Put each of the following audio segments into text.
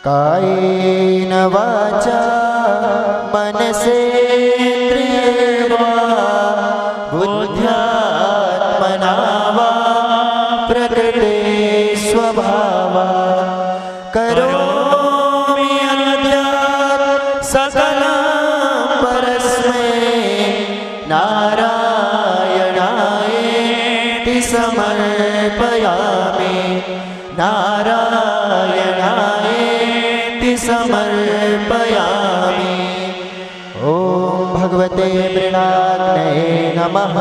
कायेन वाचा मनसेन्द्रियेर्वा बुद्ध्यात्मना वा प्रकृते स्वभावात् करोमि यद्यत् सकलं परस्मै नारायणायेति समर्पयामि नारायणायेति समर्पयामि। ॐ भगवते मृणाग्नये नमः।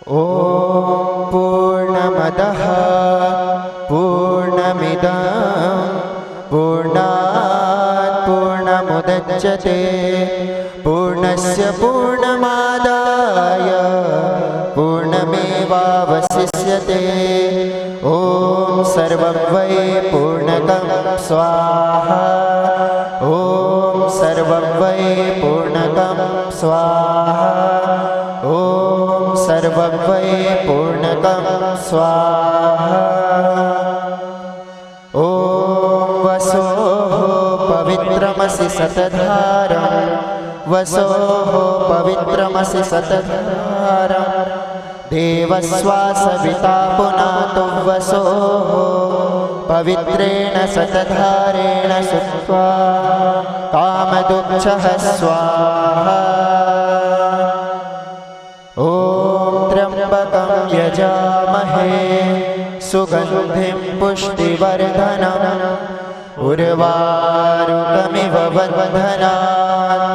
ॐ पूर्णमदः पूर्णमिदं पूर्णात् पूर्णमुदच्यते पूर्णस्य पूर्णमादाय पूर्णमेवावशिष्यते। ॐ सर्वं वै पूर्णकं स्वाहा। ॐ सर्वं वै पूर्णकं स्वाहा। ॐ सर्वं वै पूर्णकं स्वाहा। ॐ वसोः पवित्रमसि सतधारं वसोः पवित्रमसि सतधारं देवस्वासविता पुनातु वसोः पवित्रेण सतधारेण सुत्वा कामदुच्छः स्वाहा। ॐ त्र्यम्बकं यजामहे सुगन्धिं पुष्टिवर्धनम् उर्वारुकमिव बन्धनात्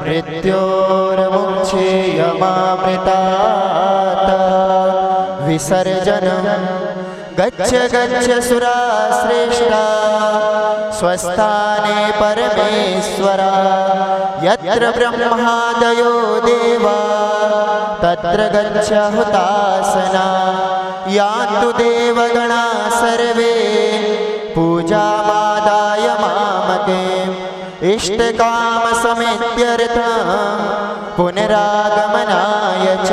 मृत्योर्मुक्षेयमामृतात् विसर्जनं गच्छ गच्छ सुराश्रेष्ठा स्वस्थाने परमेश्वरा यत्र ब्रह्मादयो देवा तत्र गच्छ हुतासना यान्तु देवगणा सर्वे पूजामादाय मामके इष्टकामसमेत्यर्थं पुनरागमनाय च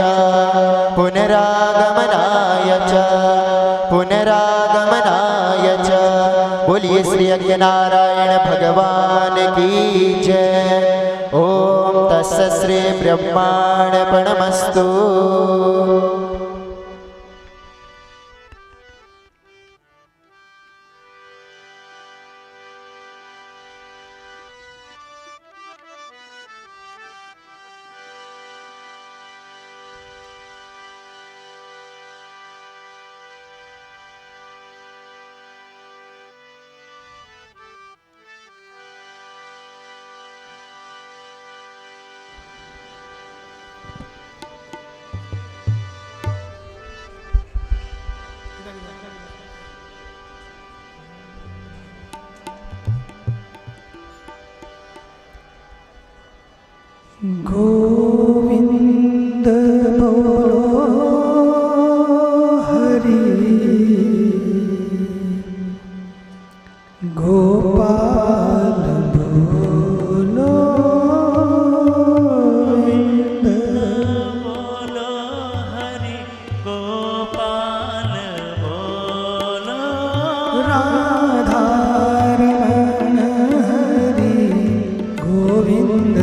पुनरागमनाय च पुनरागमनाय च। बोलिए श्री अज्ञनारायण भगवान की जय। ओम तस्य श्री ब्रह्मार्पणमस्तु। गोविंद बोलो हरि गोपाल बोलो गोविंद बोलो हरि गोपाल बोलो राधा रमण हरि गोविंद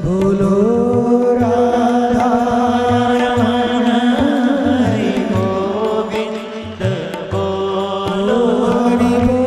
बोलो राधा रमण हरि गोविंद बोलो हरि हरि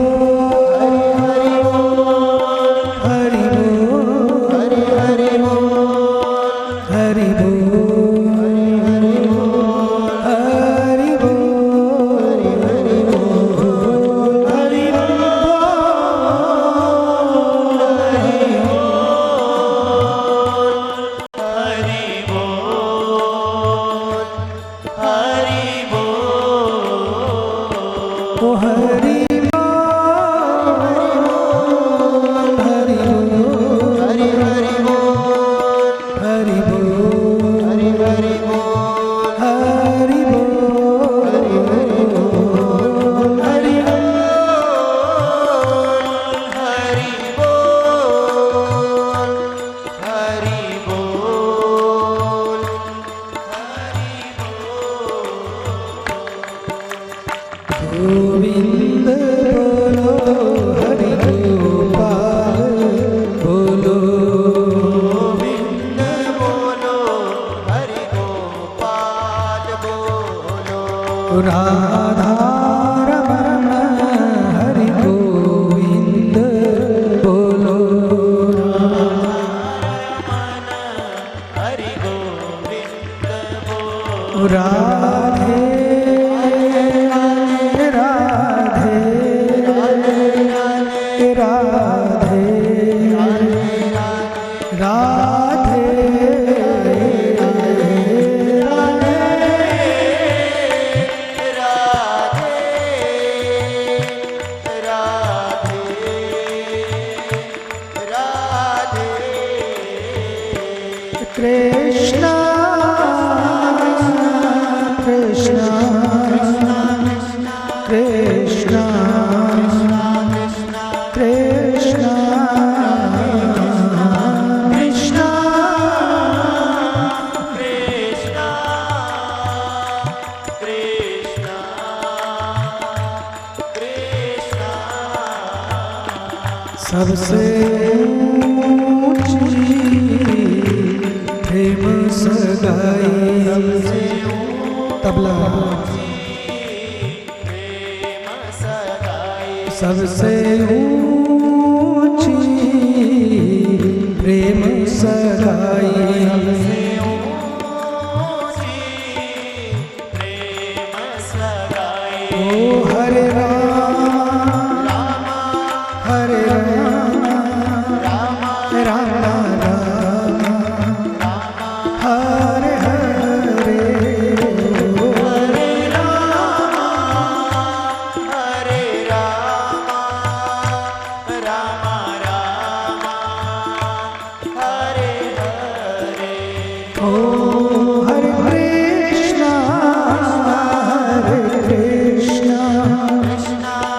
हरि हरि सबसे ऊंची प्रेम सगाई। तबला सबसे ऊंची प्रेम सगाई। ओ हरे राम हरे राम राम राम हरे हरे।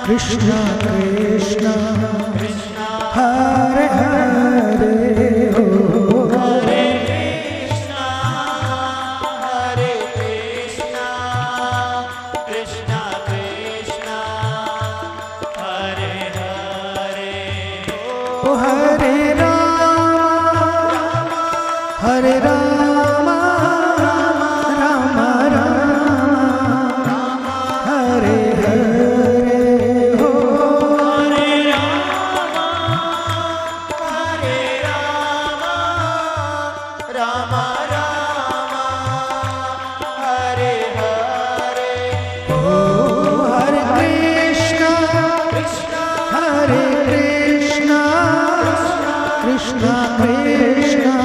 कृष्णा कृष्णा हरे हरे हो। हरे कृष्णा कृष्णा कृष्णा हरे हरे ओ हरे राम हरे राम राम राम हरे हरे हो। राम राम हरे हरे ओ हरे कृष्णा हरे कृष्णा कृष्णा कृष्णा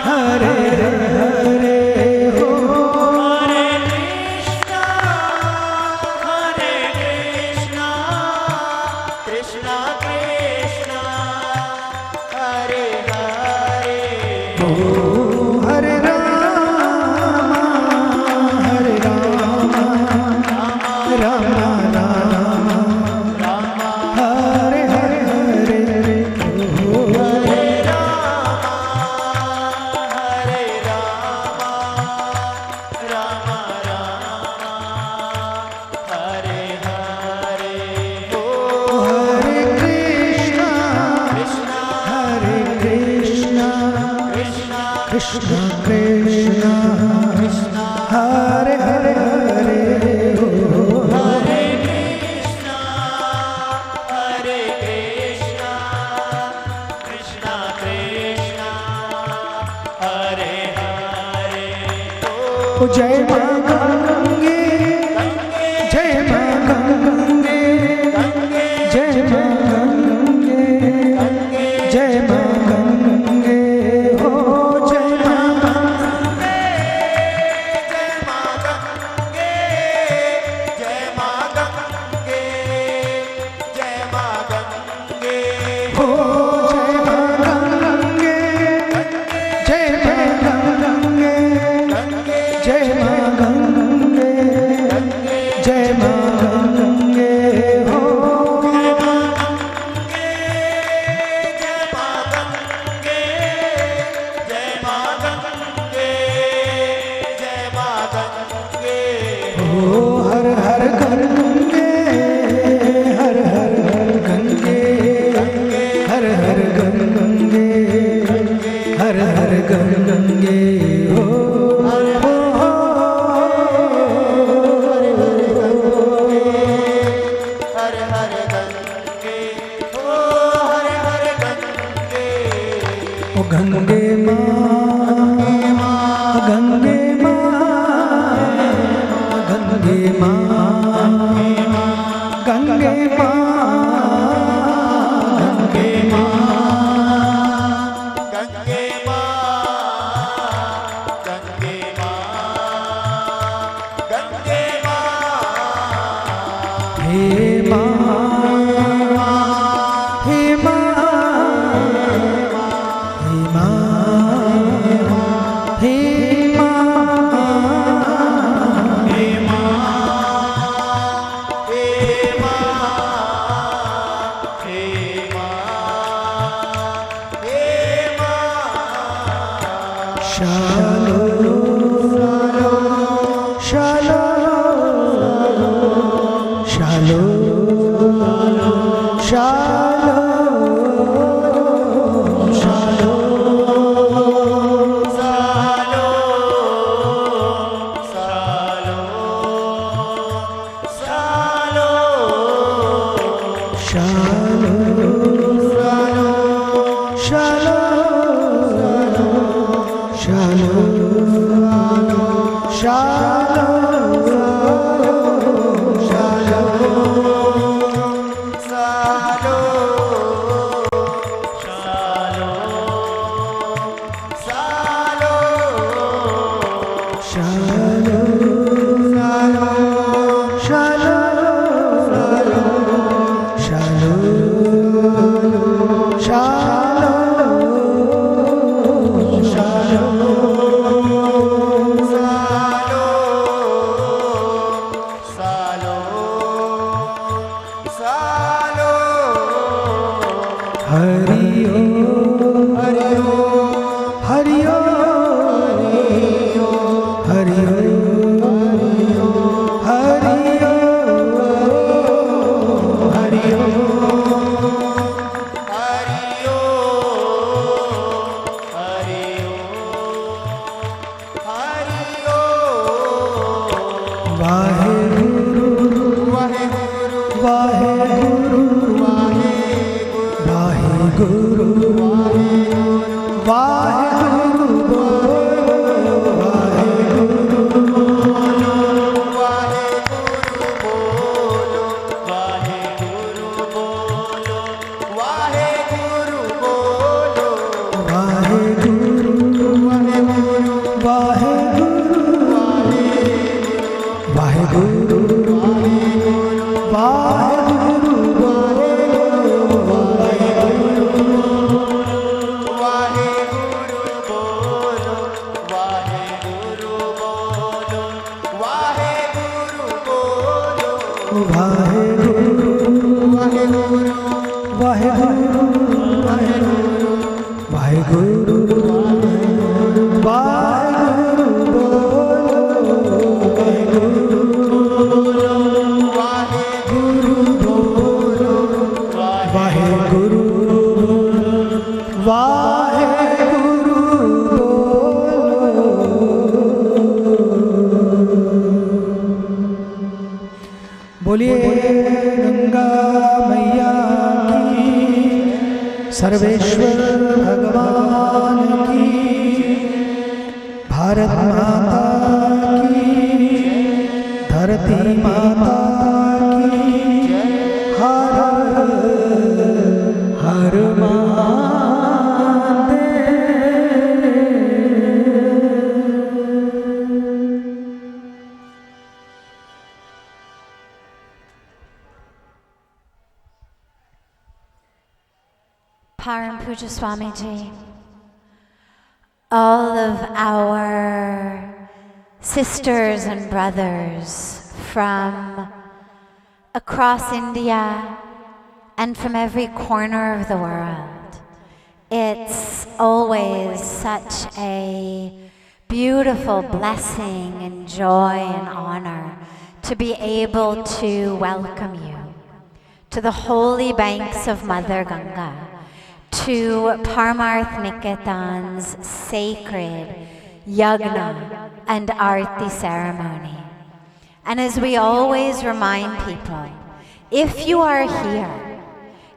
हरे हरे हो। हरे कृष्णा कृष्णा कृष्णा हरे हरे ओ हरे राम राम राम हरे हरे ओ हरे राम राम हरे हरे हरे कृष्णा हरे कृष्णा कृष्णा कृष्णा हरे हरे हो। हरे कृष्णा कृष्णा कृष्णा हरे हरे ओ जय मां गंगे जय मां गंगे जय मां गंगे जय मां गंगे हो। जय मां गंगे जय मां गंगे जय मां गंगे जय मां गंगे हो। जय मां गंगे जय मां गंगे जय मां गंगे जय मां गंगे हो। जय मां गंगे जय मां गंगे जय मां गंगे जय मां गंगे ओ हर हर गंगे हर हर गंगे हर हर गंगे हर हर गंगे हो। हर हर गंगे ओ हर हर गंगे ओ गंगे माँ गंगे माँ गंगे माँ गंगे माँ गंगे मां गंगे मां गंगे मां गंगे मां हे माँ हे माँ हे माँ हे Shalom. Shalom, shalom, shalom, बोलिए गंगा मैया की, सर्वेश्वर भगवान की, भारत माता की, धरती माता की, हर हर Parmarth Pujya Swamiji, all of our sisters and brothers from across India and from every corner of the world. It's always such a beautiful blessing and joy and honor to be able to welcome you to the holy banks of Mother Ganga, to Parmarth Niketan's sacred yagna and aarti ceremony. And as we always remind people, if you are here,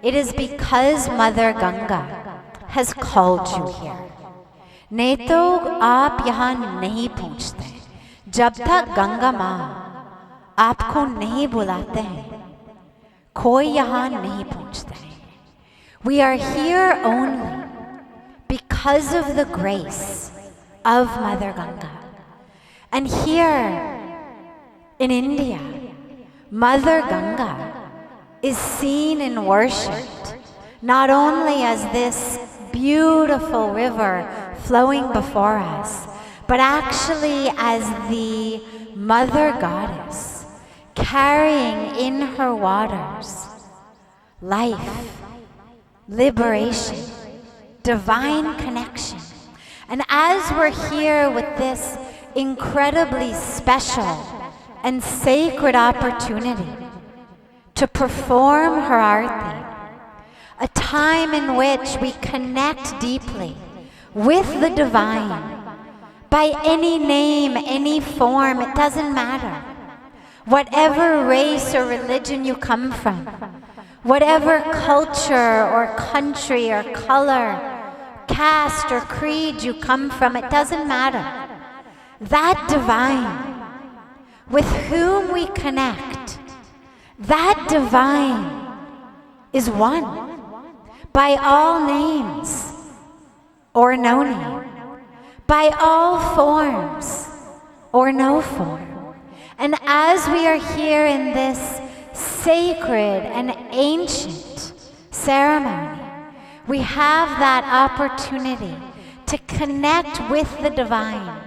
it is because Mother Ganga has called you here. नहीं तो आप यहाँ नहीं पहुँचते जब तक गंगा माँ आपको नहीं बुलाते हैं, कोई यहाँ नहीं पहुँचता है. We are here only because of the grace of Mother Ganga. And here in India, Mother Ganga is seen and worshipped not only as this beautiful river flowing before us, but actually as the Mother Goddess carrying in her waters life, liberation, divine connection. And as we're here with this incredibly special and sacred opportunity to perform her aarti, a time in which we connect deeply with the divine by any name, any form, it doesn't matter. Whatever race or religion you come from, whatever culture or country or color caste or creed you come from, it doesn't matter. That divine with whom we connect, that divine is one by all names or no name, by all forms or no form. And as we are here in this sacred and ancient ceremony, we have that opportunity to connect with the divine.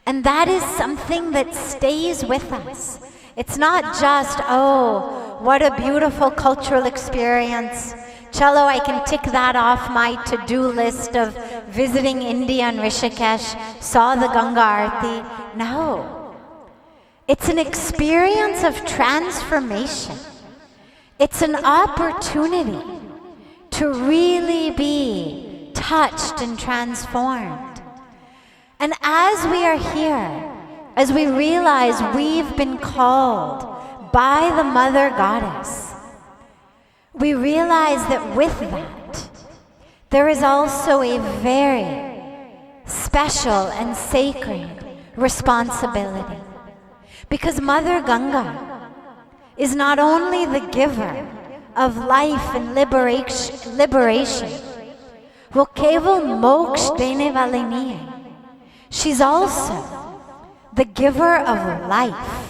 And that is something that stays with us. It's not just, oh, what a beautiful cultural experience. Chalo, I can tick that off my to-do list of visiting India and Rishikesh, saw the Ganga Aarti. No. It's an experience of transformation. It's an opportunity to really be touched and transformed. And as we are here, as we realize we've been called by the Mother Goddess, we realize that with that, there is also a very special and sacred responsibility. Because Mother Ganga is not only the giver of life and liberation, wo keval moksh dene wale nahi hai. She's also the giver of life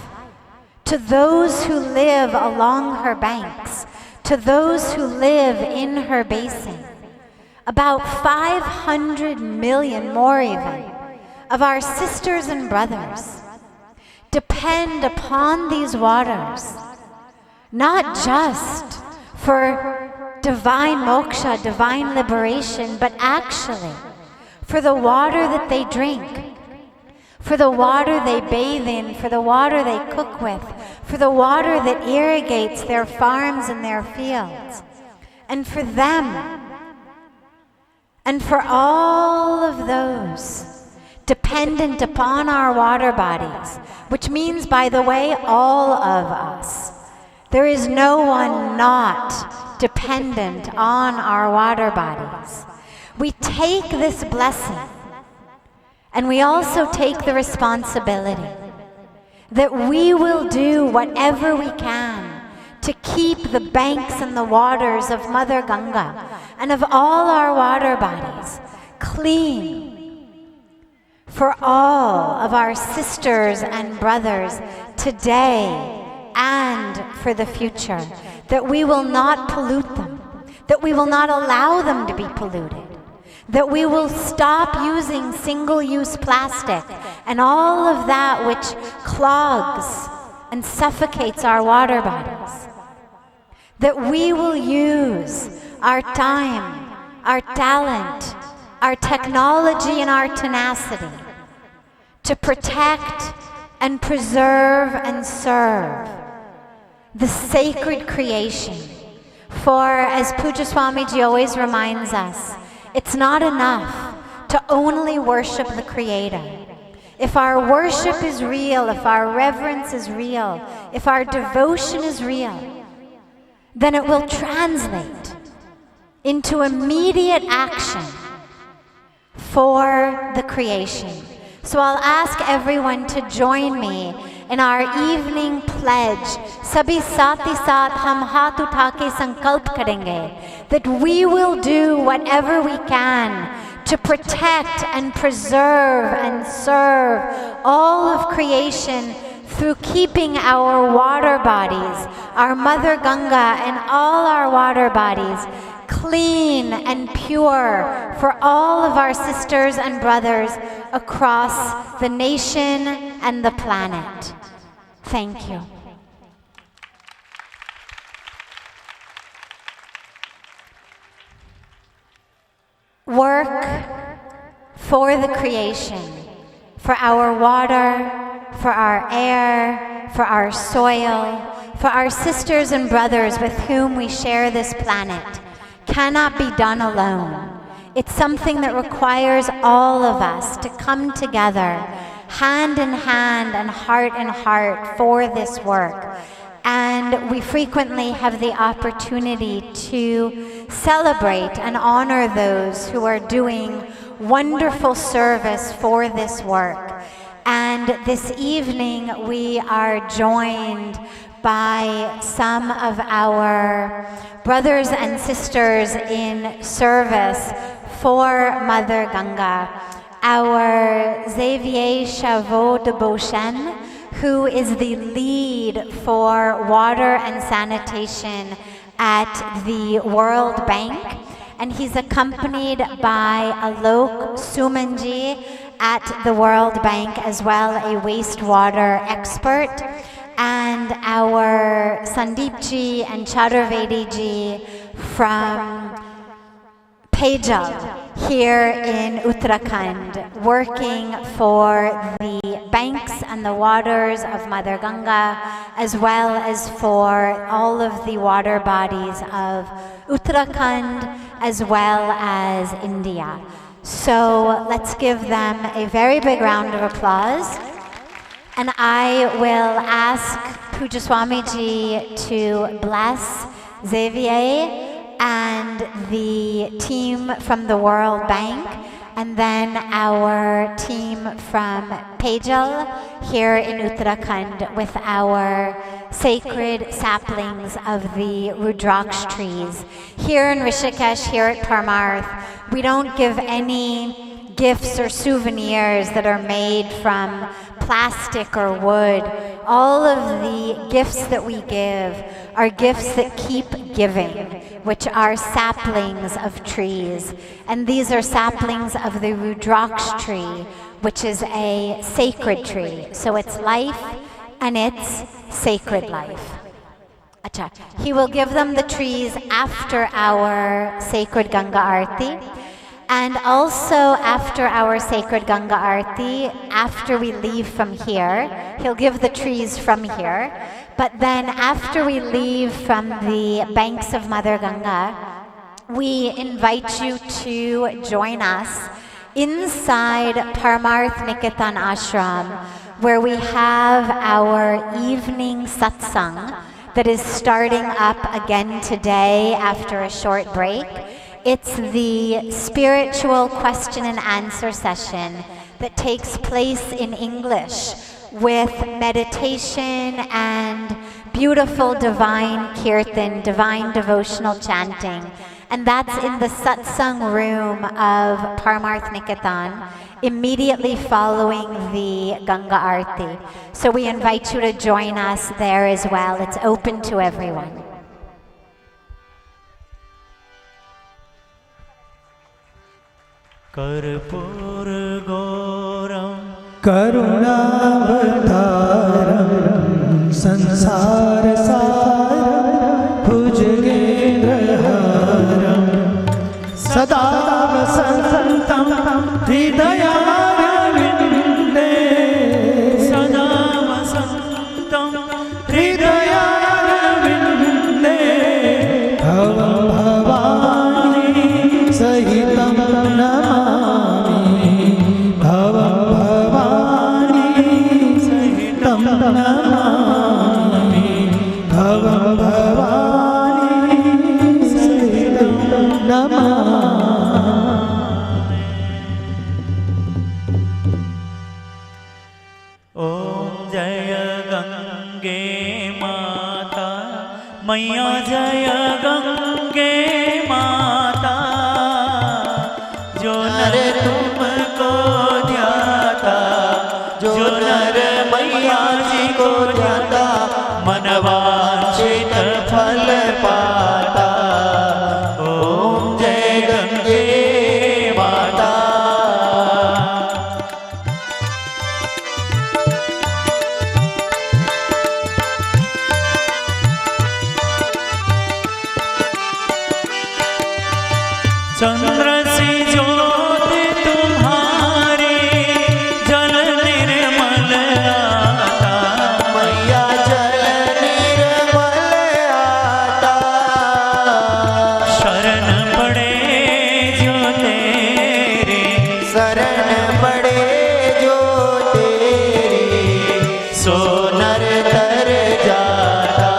to those who live along her banks, to those who live in her basin. About 500 million more even of our sisters and brothers depend upon these waters, not just for divine moksha, divine liberation, but actually for the water that they drink, for the water they bathe in, for the water they cook with, for the water that irrigates their farms and their fields. And for them, and for all of those dependent upon our water bodies, which means, by the way, all of us. There is no one not dependent on our water bodies. We take this blessing, and we also take the responsibility that we will do whatever we can to keep the banks and the waters of Mother Ganga and of all our water bodies clean for all of our sisters and brothers today and for the future, that we will not pollute them, that we will not allow them to be polluted, that we will stop using single-use plastic and all of that which clogs and suffocates our water bodies, that we will use our time, our talent, our technology, and our tenacity to protect and preserve and serve the sacred creation. For, as Pujya Swamiji always reminds us, it's not enough to only worship the Creator. If our worship is real, if our reverence is real, if our devotion is real, then it will translate into immediate action for the creation. So I'll ask everyone to join me in our evening pledge. Sabhi saath hi saath hum haath utha ke sankalp karenge that we will do whatever we can to protect and preserve and serve all of creation through keeping our water bodies, our Mother Ganga and all our water bodies clean and pure for all of our sisters and brothers across the nation and the planet. Thank you. Work for the creation, for our water, for our air, for our soil, for our sisters and brothers with whom we share this planet, cannot be done alone. It's something that requires all of us to come together, hand in hand and heart for this work. And we frequently have the opportunity to celebrate and honor those who are doing wonderful service for this work. And this evening we are joined by some of our brothers and sisters in service for Mother Ganga. Our Xavier Chavot de Beauchesne, who is the lead for water and sanitation at the World Bank, and he's accompanied by Alok Sumanji at the World Bank, as well a wastewater expert, and our Sandeepji and Chaturvediji from Pejal here in Uttarakhand, working for the banks and the waters of Mother Ganga, as well as for all of the water bodies of Uttarakhand, as well as India. So let's give them a very big round of applause. And I will ask Pujya Swamiji to bless Xavier and the team from the World Bank, and then our team from Pejal here in Uttarakhand with our sacred saplings of the Rudraksh trees. Here in Rishikesh, here at Parmarth, we don't give any gifts or souvenirs that are made from plastic or wood. All of the gifts that we give are gifts that keep giving, which are saplings of trees. And these are saplings of the Rudraksh tree, which is a sacred tree. So it's life and it's sacred life. Acha. He will give them the trees after our sacred Ganga Aarti. And also after our sacred Ganga Aarti, after we leave from here, he'll give the trees from here. But then after we leave from the banks of Mother Ganga, we invite you to join us inside Parmarth Niketan ashram, where we have our evening satsang that is starting up again today after a short break. It's the spiritual question and answer session that takes place in English with meditation and beautiful divine kirtan, divine devotional chanting. And that's in the satsang room of Parmarth Niketan, immediately following the Ganga Aarti. So we invite you to join us there as well. It's open to everyone. कर्पूर गौरम करुणावतारं संसार सारं भुजगेन्द्रहारं सदा वसन्तं हृदयारविन्दे सदा वसन्तं हृदयारविन्दे भवं भवानी सहितं नमामि भवं भवानी सहितं नमामि भवं भवानी सहितं नमामि। ओम जय गंगे माता मैया जय गंगे माता जो नर तुमको ध्याता जो नर मैया जी को ध्याता मनवांछित फल पाता। ओम जय गंगे माता। चंद्र सी ज्योति तुम्हारी जल निर्मल आता मैया जल निर्मल आता। शरण पड़े जो तेरे शरण पड़े जो तेरे सो नर तर जाता।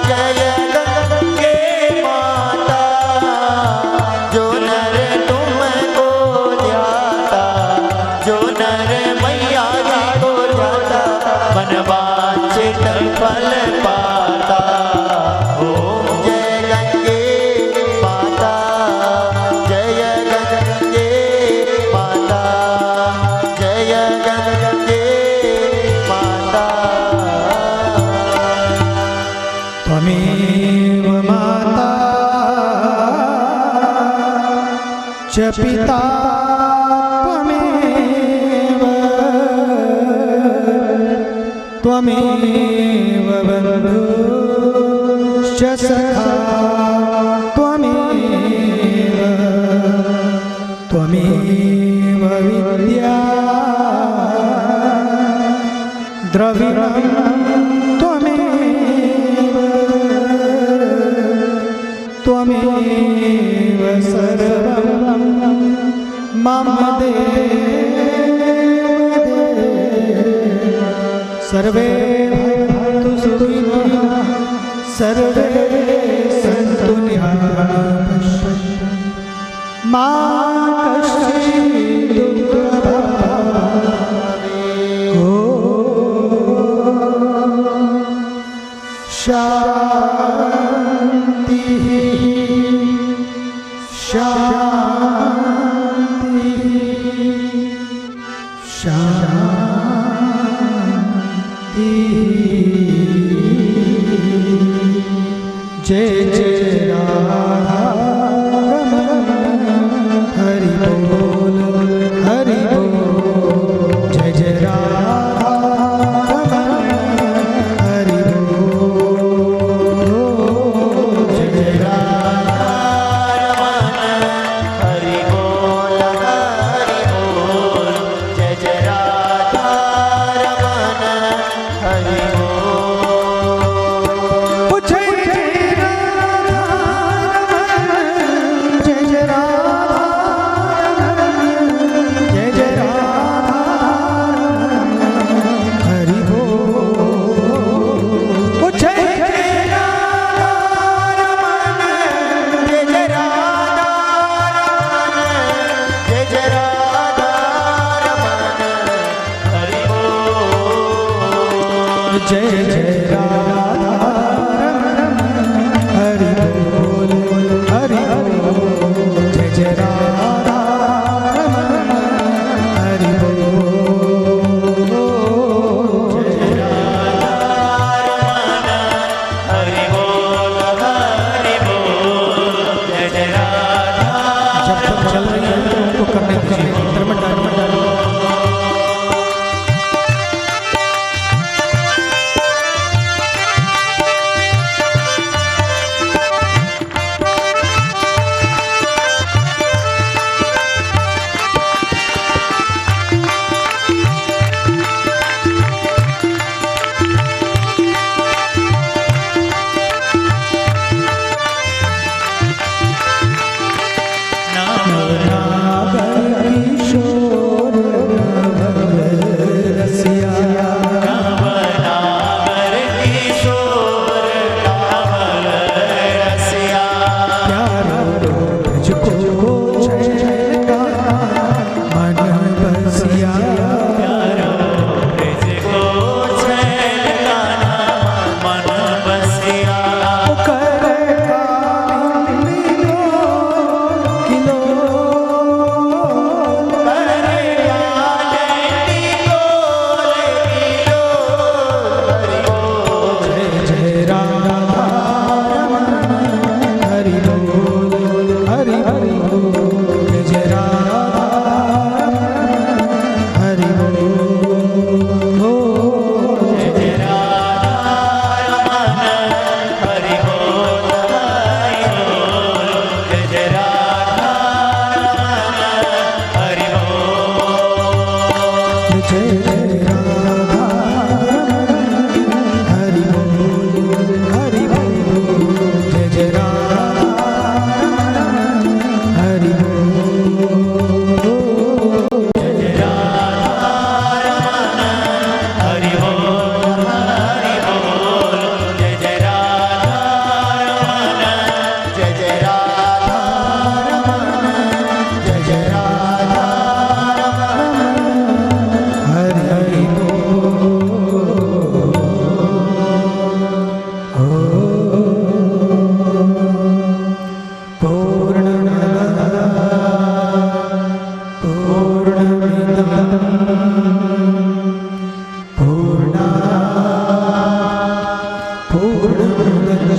जय गंगे माता, जो नर तुमको ध्याता, जो नर मैया जी को ध्याता, मन वांछित फल पाता। ओम जय गंगे माता, जय गंगे माता, जय गंगे माता। त्वमेव माता च पिता त्वमेव बन्धुश्च सखा त्वमेव विद्या द्रविणं त्वमेव सर्वं मम देव सर्वे भवन्तु सुखिनः सर्वे सन्तु निरामयः मा कश्चित् दुःखभाग् ॐ शान्तिः शान्तिः शान्तिः। जय जय राधा हरि बोल हरि बोल। जय जय राधा हरि बोल। जय जय राधा हरि बोल हरि बोल। जय जय राधा रमन हरि बोल। जय जय राधा जय जय राधा जय जय राधा हरि बोल। जय जय राधा जय जय राधा रमन, जय जय राधा रमन हरि बोल। जय जय राधा हरि बोल हरि बोल। जय जय राधा हरि बोल। जय जय हरि बोल हरि बोल। जय जय राधा। जब तक चल रही है तो उनको करने दीजिए। इधर मत डालो, मत डालो।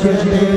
दृश्यते